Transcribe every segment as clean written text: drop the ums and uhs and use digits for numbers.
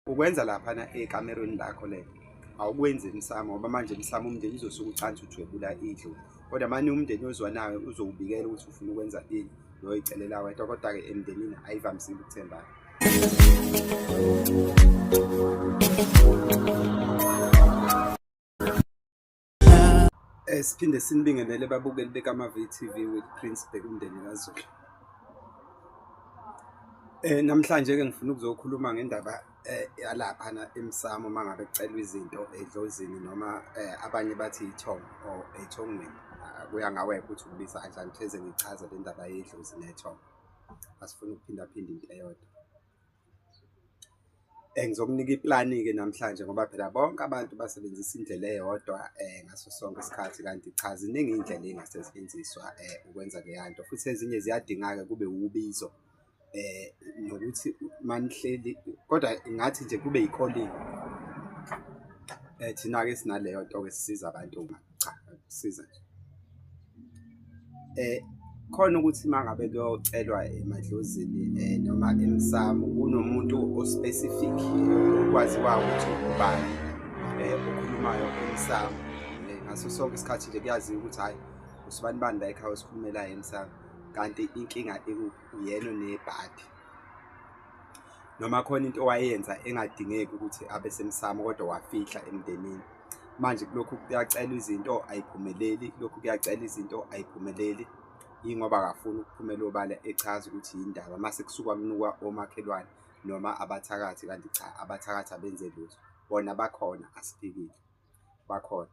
ukwenza laphana ekamerweni lakho le awukwenzi emsamo ngoba manje emsamo umndeni uzosuka ucansi ujwebula idlozi, kodwa manje umndeni ozwa nawe uzowubikela ukuthi ufuna ukwenza ini noyicelela wedwa, kodwa-ke emndenini ayivamisile ukuthembana. Siphinde sinibingelele babukeli bekama-VTV with Prince Bheka umndeni kaZulu. Namhlanje-ke ngifuna ukuzokhuluma ngendaba yalaphana emsamo uma ngabe kucelwa izinto edlozini noma abanye bathi ithongo or ethongweni. Kuya ngawe ukuthi ukubiza kanjani, hleze ngichaza le ndaba yedlozi nethongo. Asifuna ukuphindaphinda into eyodwa. Ngizokunika iplani-ke namhlanje ngoba phela bonke abantu basebenzisa indlela eyodwa ngaso sonke isikhathi, kanti cha ziningi iy'ndlela ey'ngasetshenziswa ukwenza leya nto, futhi ezinye ziyadingeka kube ubizo nokuthi manihleli, kodwa ngathi nje kube yikholini. Thina-ke sinaleyo nto-ke sisiza abantu cha kusiza nje. Khona ukuthi uma ngabe kuyocelwa emadlozini noma emsamo kunomuntu o-specific okwaziwayo ukuthi ubani okhulumayo emsamo. Ngaso sonke isikhathi nje kuyaziwa ukuthi hhayi usibani bani la ekhaya osikhulumelayo emsamo, kanti inkinga ikuphi? Uyena onebhadi noma khona into owayenza engadingeki ukuthi abe semsamo kodwa wafihla emndenini. Manje kulokhu kuyacelwa izinto ayiphumeleli, lokhu kuyacelwa izinto ayiphumeleli, yingoba akafuni ukuphumela obala echaza ukuthi yindaba, mase kusuka kunuka omakhelwane noma abathakathi, kanti cha abathakathi abenze lutho, bona bakhona asiphikile bakhona.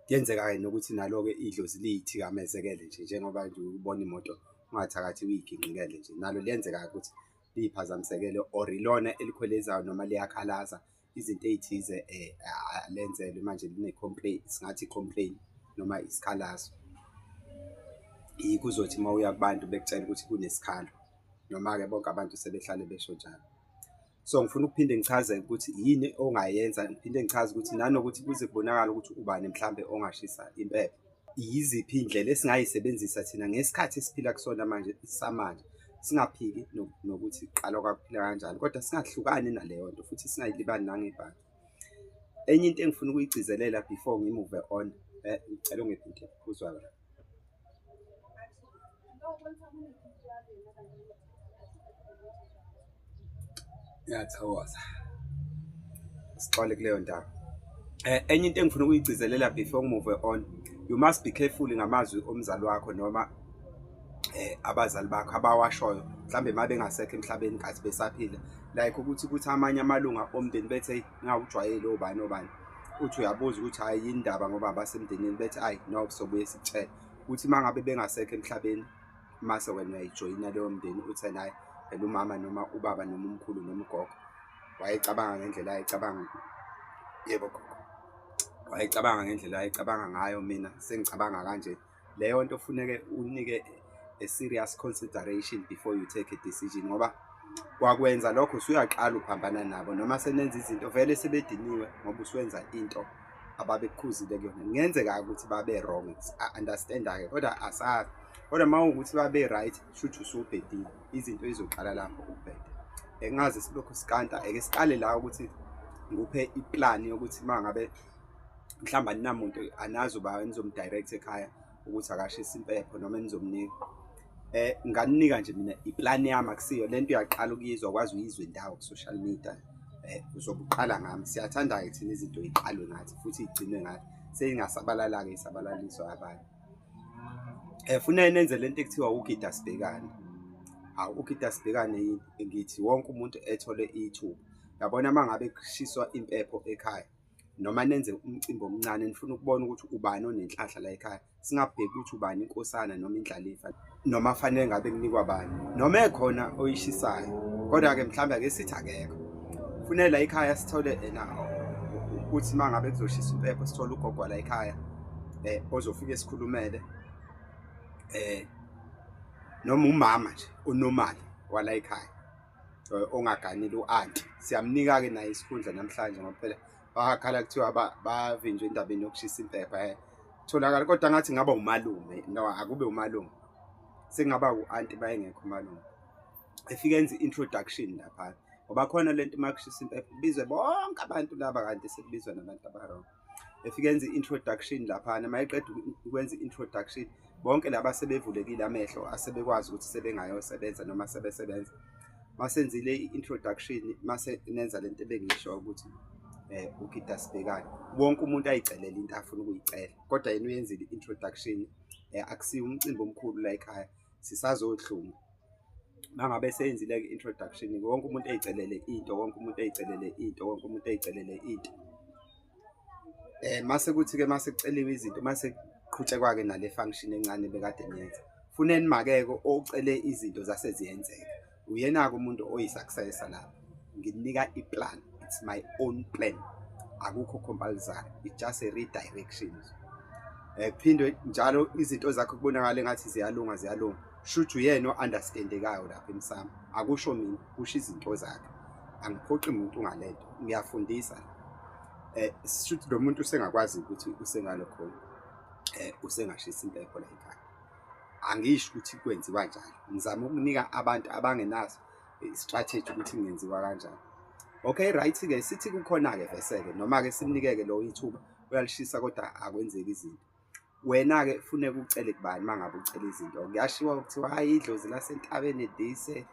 Kuyenzeka-ke nokuthi nalo-ke idlozi liyithikamezekele nje, njengoba nje ubona imoto ungathakathi uyiginqikele nje, nalo liyenzeka ukuthi liyiphazamisekele or ilona elikhwelezayo noma liyakhalaza izinto ey'thize lenzelwe manje line-complaint, singathi i-complain noma isikhalazo. Yikho uzothi uma uya kubantu bekutshela ukuthi kunesikhalo, noma-ke bonke abantu sebehlale besho njalo. So ngifuna ukuphinde ngichaze ukuthi yini ongayenza, ngiphinde ngichaze ukuthi nanokuthi kuze kubonakala ukuthi ubani mhlambe ongashisa impepho. Yiziphi iy'ndlela esingayisebenzisa thina ngesikhathi esiphila kusona manje samanje, singaphiki nokuthi kuqala kwakuphila kanjani, kodwa singahlukani naleyo nto futhi singayilibali nangebhadi. Enye into engifuna ukuyigcizelela before ngimuve on, ngicela ungiphe into ephuzwayo la. Ngiyathokoza, sixole kuleyo ndaba. Enye into engifuna ukuyigcizelela before ngimuve on, you must be careful ngamazwi omzali wakho noma abazali bakho abawashoyo mhlambe uma bengasekho emhlabeni kathi besaphila, like ukuthi amanye amalunga omndeni bethe ngawujwayele obani obani, uthi uyabuza ukuthi hhayi yini indaba ngoba abasemndenini bethi hayi no sobuye sikutshele ukuthi uma ngabe bengasekho emhlabeni, mase wena uyayijoyina leyo mndeni uthi naye phela umama noma ubaba noma umkhulu noma ugogo wayecabanga ngendlela ayecabanga, yebo gogo, wayecabanga ngendlela ayecabanga ngayo, mina sengicabanga kanje. Leyo nto funeke unike a serious consideration before you take a decision, ngoba wakwenza lokho usuyaqala uphambana nabo noma senenza izinto vele sebediniwe ngoba usuwenza into ababekukhuzile kuyona. Kungenzeka ukuthi babe wrong, understand-ke kodwa asazi, kodwa uma ukuthi babe right shuthi usubhedile, izinto izoqala lapho ukubheda. Ngazi silokhu sikanta, ake siqale la ukuthi nguphe iplani yokuthi uma ngabe mhlawumbe ninamuntu anazi uba nizomdirect ekhaya ukuthi akashisa impepho noma nizomnika. Nganinika nje mina iplani yami, akusiyo lento uyaqala ukuyizwa, kwazi uyizwe indawo ku-social media, uzobe uqala ngami. Siyathanda-ke thina izinto yiqalwe ngathi futhi igcinwe ngathi, seyingasabalala-ke isabalaliswa abanye. Funeke nenze lento ekuthiwa ugida sibhekane. Ugida sibhekane yini? Ngithi wonke umuntu ethole ithuba. Yabona uma ngabe kushiswa impepho ekhaya noma nenze umcimbi omncane nifuna ukubona ukuthi ubani onenhlahla la ekhaya, singabheki ukuthi ubani inkosana noma indlalifa noma fanele ngabe kunikwa bani noma ekhona oyishisayo, kodwa-ke mhlawumbe ake sithi akekho. Kufunele la ekhaya sithole ukuthi uma ngabe kuzoshisa impepho sithole ugogo la ekhaya ozofika esikhulumele, noma umama nje onomali wala ekhaya ongaganile u-anti, siyamnika-ke naye isikhundla namhlanje ngoba phela bakhala kuthiwa bavinjwe endabeni yokushisa impepho. Tholakala kodwa ngathi ngaba umalume, no akube umalume, sekungaba u-anti bayengekho umalume. Efike enze i-introduction lapha ngoba khona lento makushisa impepho kubizwe bonke abantu laba kanti sekubizwa nabantu abarong. Efike enze i-introduction laphana, mayeqeda ukwenza i-introduction bonke laba sebevulekile amehlo asebekwazi ukuthi sebengayosebenza noma sebesebenza. Masenzile i-introduction mase nenza lento ebengisho ukuthi uGida Sibhekane wonke umuntu ayicelela into afuna ukuyicela, kodwa yena uyenzile i-introduction. Akusiyo umcimbi omkhulu la ekhaya, sisazodluma. Mangabe seyenzile i-introduction wonke umuntu eyicelele into, wonke umuntu eyicelele into, wonke umuntu eyicelele into. Mase kuthi-ke mase kuceliwe izinto, mase kuqhutshekwa-ke nale function encane bekade niyenza. Funeni makeke ocele izinto zase ziyenzeka. Uyena-ke umuntu oyi-successor lapha. Nginika i-plan, it's my own plan. Akukho compulsory, it's just a redirection. Kuphindwe njalo izinto zakho kubonakala engathi ziyalunga. Shouthi uyena o-understandekayo lapha emsamo. Akusho mina, kusho izinto zakhe. Angiphoqi umuntu ungalento, ngiyafundisa. Shuthi lo muntu usengakwazi ukuthi usengalo khona. Usengashisa impepho la ekhaya. Angisho ukuthi kwenziwa kanjalo. Ngizama ukunika abantu abangenazo i-strategy ukuthi kungenziwa kanjani. Okay, right-ke sithi kukhona-ke vese-ke noma-ke simnikeke lo ithuba uyalishisa kodwa akwenzeki izinto. Wena-ke kufuneka ucele kubani mangabe ucela izinto. Kuyashiwa ukuthiwa hayi idlozi lasentabeni dise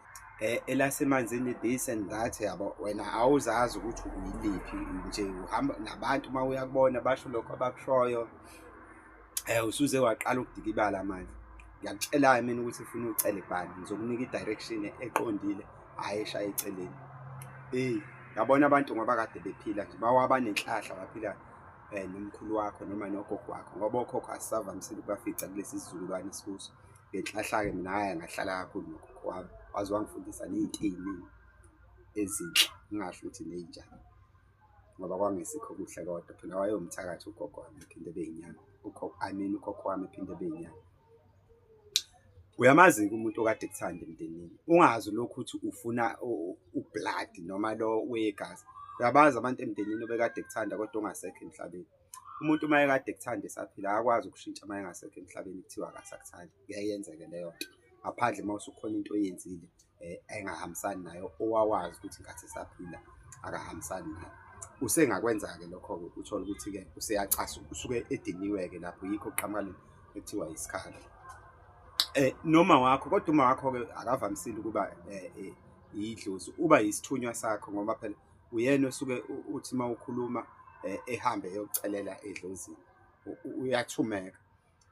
elasemanzini this and that, yabo. Wena awuzazi ukuthi uyiliphi nje, uhamba nabantu uma uyakubona basho lokho abakushoyo usuze waqala ukudikibala manje. Ngiyakutshela mina ukuthi ufuna ucele kubani, ngizokunika i-direction eqondile, hayi eshaya eceleni. Yabona abantu ngoba kade bephila nje bawaba nenhlahla baphila nomkhulu wakho noma nogogo wakho, ngoba okhokho asisavamisile ukubafica kulesi sizukulwane sikuso. Ngenhlahla-ke mina hhayi ngahlala kakhulu nogogo wami, waze wangifundisa ney'nto ey'ningi ezinhle, ngingasho ukuthi ney'njani ngoba kwangesikho kuhle kodwa phela wayewumthakathi ugogo wami ephinde beyinyanga. Ugogo wami ephinde beyinyanga. Uyamazi-ke umuntu okade kuthanda emndenini, ungazi lokhu ukuthi ufuna u-blood noma lo wegazi. Uyabazi abantu emndenini obekade kuthanda kodwa ungasekho emhlabeni. Umuntu uma ekade kuthanda esaphila akwazi ukushintsha uma engasekho emhlabeni kuthiwa akasakuthandi. Kuyayenzeka leyo nto, ngaphandle uma usukhona into oyenzile engahambisani nayo owawazi ukuthi ngathi esaphila akahambisani nayo. Usengakwenza-ke lokho-ke uthole ukuthi-ke useyacasa, usuke ediniwe-ke lapho, yikho kuqhamuka ekuthiwa isikhala. Noma wakho, kodwa uma wakho-ke akavamisile ukuba idlozi, uba yisithunywa sakho ngoba phela uyena osuke uthi uma ukhuluma ehambe eyokucelela edlozini, uyathumeka.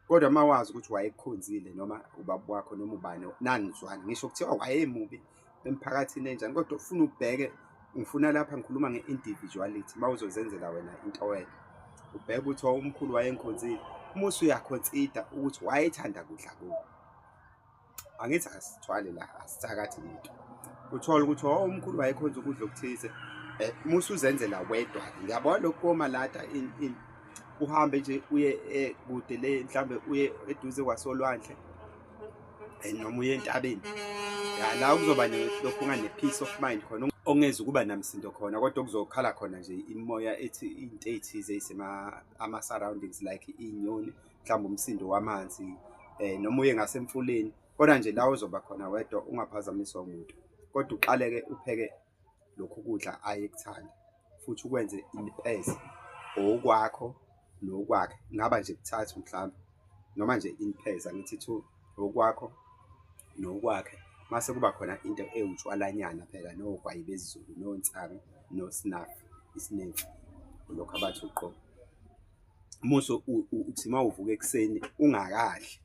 Kodwa uma wazi ukuthi wayekukhonzile noma ubaba wakho noma ubani nanizwana, ngisho kuthiwa wayemubi emphakathini enjani, kodwa ufuna ubheke, ngifuna lapha ngikhuluma nge-individuality. Uma uzozenzela wena into wena ubheke ukuthi umkhulu wayengikhonzile, uma usuyakhonsida ukuthi wayethanda kudla kubo. Angithi asithwale la, asithakathi muntu. Uthole ukuthi umkhulu wayekhonza ukudla okuthize, uma usuzenzela wedwa-ke. Ngiyabona lokhu komalata uhambe nje uye kude le, mhlambe uye eduze kwasolwandle noma uye entabeni. La kuzoba lokhu ungane-peace of mind khona, ongeza ukuba namsindo khona, kodwa kuzokhala khona nje imoya ethi into ey'thize ama-surroundings like iy'nyoni, mhlawumbe umsindo wamanzi noma uye ngasemfuleni. Kodwa nje la uzoba khona wedwa ungaphazamiswa umuntu, kodwa uqale-ke upheke lokhu kudla ayekuthanda futhi ukwenze in-pairs, okwakho nokwakhe. Ngaba nje kuthathu mhlawumbe noma nje in-pairs, angithi 2, okwakho nokwakhe. Mase kuba khona into ewutshwalanyana phela, nogwayi besiZulu, nonsangu, nosnafu, isinemfu, lokho abathi uqobo. Muso uthi uma uvuka ekuseni ungakadli,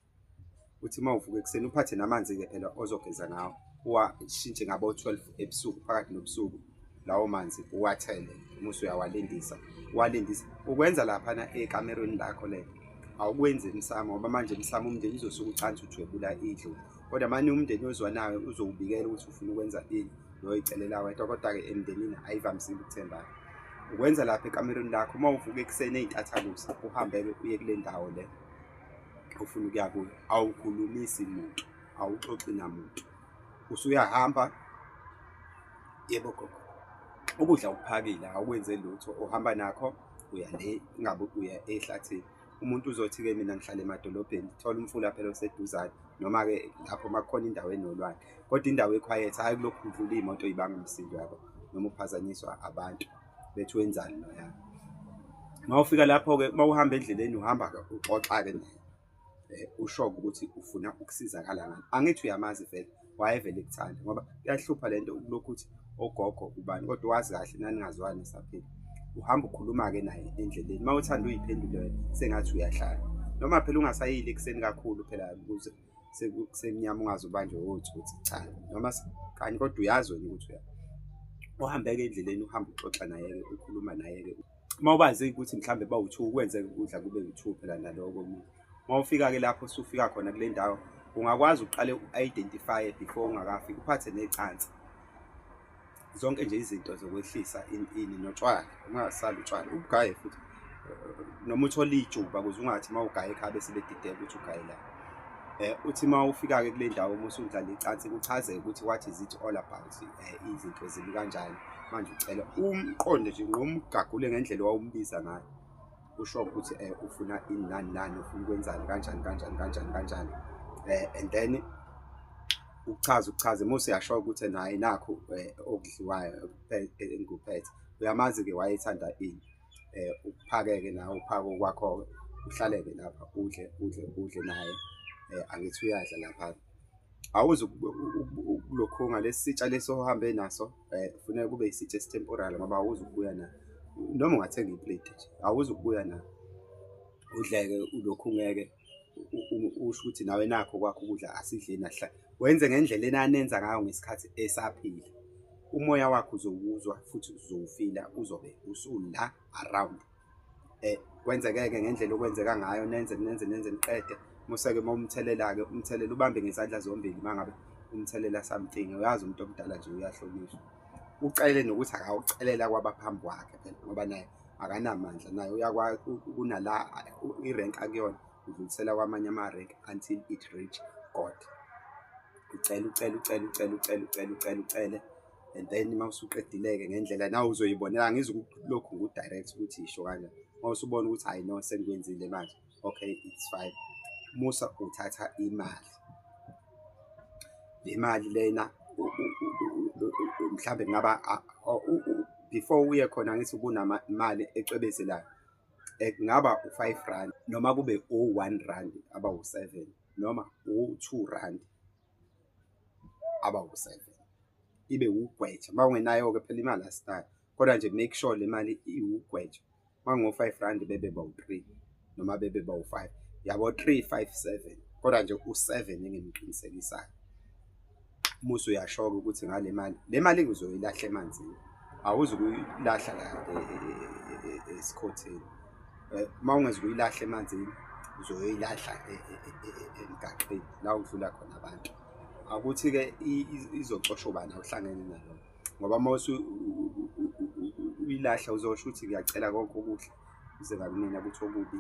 uthi uma uvuka ekuseni uphathe namanzi-ke phela ozogeza ngawo, uwashintshe ngabo-12 ebusuku, phakathi nobusuku. Lawo manzi uwathele, muso uyawalindisa, uwalindisa. Ukwenza laphana ekamerweni lakho le, awukwenzi emsamo ngoba manje emsamo umndeni uzosuke ucansi ujwebula idlozi. Kodwa manje umndeni ozwanayo uzowubikela ukuthi ufuna ukwenza ini noyicelela wedwa, kodwa-ke emndenini ayivamisile ukuthembana. Ukwenza lapha ekamerweni lakho, uma uvuka ekuseni ey'ntathakusa uhambe-ke uye kule ndawo le ufuna ukuya kuyo, awukhulumisi muntu, awuxoxi namuntu, usuyahamba. Yebo gogo, ukudla ukuphakile, awukwenze lutho, uhamba nakho uya le, ngabe uya ehlathini. Umuntu uzothi-ke mina ngihlala emadolobheni, thola umfula phela oseduzane, noma-ke lapho uma kukhona indawo enolwandle, kodwa indawo ekhwayethi, hhayi kulokhu kudlula iy'moto y'banga umsindo yabo. noma uphazanyiswa abantu bethi wenzani noyana. Mawufika lapho-ke mawuhamba endleleni uhamba-ke uxoxa-ke naye, usho-ke ukuthi ufuna ukusizakala ngani. Angithi uyamazi vele, wayevele ekuthanda ngoba kuyahlupha lento ukulokhu uthi ogogo ubani kodwa wazi kahle naningazwani nisaphila. Uhamba ukhuluma-ke naye endleleni, mawuthanda uyiphendule wena sengathi uyahlala, noma phela ungasayili ekuseni kakhulu phela ukuze kusemnyama ungaze ubanjwe otsotsi, cha, noma kanye kodwa uyazi wena ukuthi uhambeke endleleni, uhamba uxoxa naye-ke, ukhuluma naye-ke. Mawubazi ukuthi mhlawumbe bawu-2 kwenzeka ukudla kube u-2 phela naloko omunye. Mawufika-ke lapho usufika khona kule ndawo, ungakwazi uqale u-identify before ungakafiki, uphathe necansi, zonke nje izinto zokwehlisa ini notshwala, ungasali utshwala, ubugaye futhi, noma uthole ijuba ukuze ungathi mawugaye ekhaya bese bedideka ukuthi ugaye la. Uthi mawufika-ke kule ndawo musudlala icansi kuchazeke ukuthi what is it all about, izinto zibi kanjani. Manje ucela umqonde nje ngomgagule ngendlela owawumbiza ngayo, usho ukuthi ufuna ini nani nani, ufuna ukwenzani kanjani kanjani kanjani kanjani, and then uchaze mose uyasho ukuthi naye nakho okudliwayo engikuphethe. Uyamazi-ke wayethanda ini, ukuphake-ke nawe uphake okwakho-ke, uhlale-ke lapha udle naye, angithi uyadla lapha. Awuze ukulokhunga lesi sitsha lesi ohambe naso, kufuneka kube isitsha esitemporary ngoba awuze ukubuya nayo, noma ungathenga iplate nje, awuze ukubuya nayo. Udleke ulokhungeke, usho ukuthi nawe nakho kwakho ukudla asidleni ahlala, wenze ngendlela enanenza ngayo ngesikhathi esaphila. Umoya wakho uzowuzwa futhi uzowufila, uzobe usula around. Kwenzeke-ke ngendlela okwenzeka ngayo, nenze niqede. Mose-ke mawumthelela-ke, umthelela ubambe ngezandla zombili mangabe umthelela something, uyazi umuntu omdala nje uyahlonishwa. Ucele nokuthi akawucelela kwabaphambi kwakhe phela ngoba naye akanamandla, naye uyakwazi kunala irenk akuyona, udlulisela kwamanye ama-rank until it reach God. Ucele, and then mawusuqedile-ke ngendlela nawe uzoyibonela, angizukulokhu ngu-direct ukuthi isho kanjani. Mawusubona ukuthi hayi no sengikwenzile manje, okay, it's fine. Musa uthatha imali, le mali lena mhlambe kungaba before uye khona ngithi kunamali ecwebezelayo, kungaba u-5 rand noma kube u-1 rand abawu-7 noma u-2 rand abawu-7, ibe ugwetsha. Uma ungenayo-ke phela imali asinayo, kodwa nje make sure le mali iwugwetsha. Uma kungo-5 rand bebe bawu-3 noma bebe bawu-5, yabo 3, 5, 7, kodwa nje u-7 engimqinisekisayo. Musa uyasho-ke ukuthi ngale mali, le mali uzoyilahla emanzini, awuze ukuyilahla la esikhotheni. Uma ungeze ukuyilahla emanzini, uzoyilahla emgaqeni la udlula khona abantu. Akuthi-ke izocosha ubani awuhlangene nalo, ngoba uma uyilahla uzosho ukuthi ngiyacela konke okuhle uze ngakumina ukuthi okubi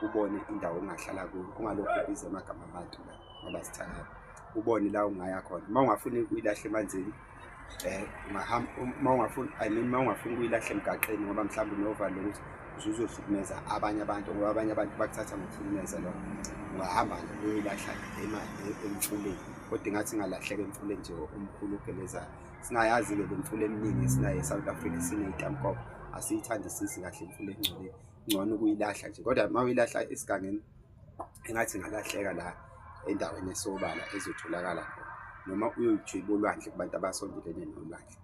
ubone indawo ongahlala kuyo, ungalokhu ubiza amagama abantu la ngoba sithanda, ubone la ungaya khona. Uma ungafuni ukuyilahle emanzini, ungahamba. Uma ungafuni ukuyilahle emgaqeni ngoba mhlawumbe unovalo lokuthi uzohlukumeza abanye abantu, ngoba abanye abantu bakuthatha ngokuhlukumeza lokho, ungahamba uyoyilahla emfuleni. Kodwa ngathi ngalahleka emfuleni nje omkhulu ogelezayo. Singayazi-ke le mfula eminingi esinayo eSouth Africa, siney'tamkoko, asiyithandisisi kahle imfula engcolile, ngcono ukuyilahla nje. Kodwa uma uyilahla esigangeni, engathi ngalahleka la endaweni esobala ezotholakala khona, noma uyoyijiba olwandle kubantu abasondelene nolwandle.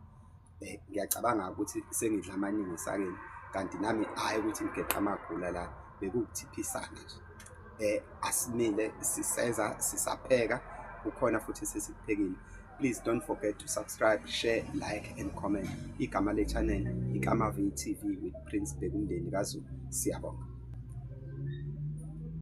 Ngiyacabanga ukuthi sengidla amaningi esakeni, kanti nami hhayi ukuthi ngigeqa amagula la, bekukutiphisana nje. Asimile, siseza, sisapheka, ukhona futhi sesikuphekile. Please don't forget to subscribe, share, like and comment. Igama le channel, Ikama V TV with Prince Bheki Umndeni kaZulu. Siyabonga.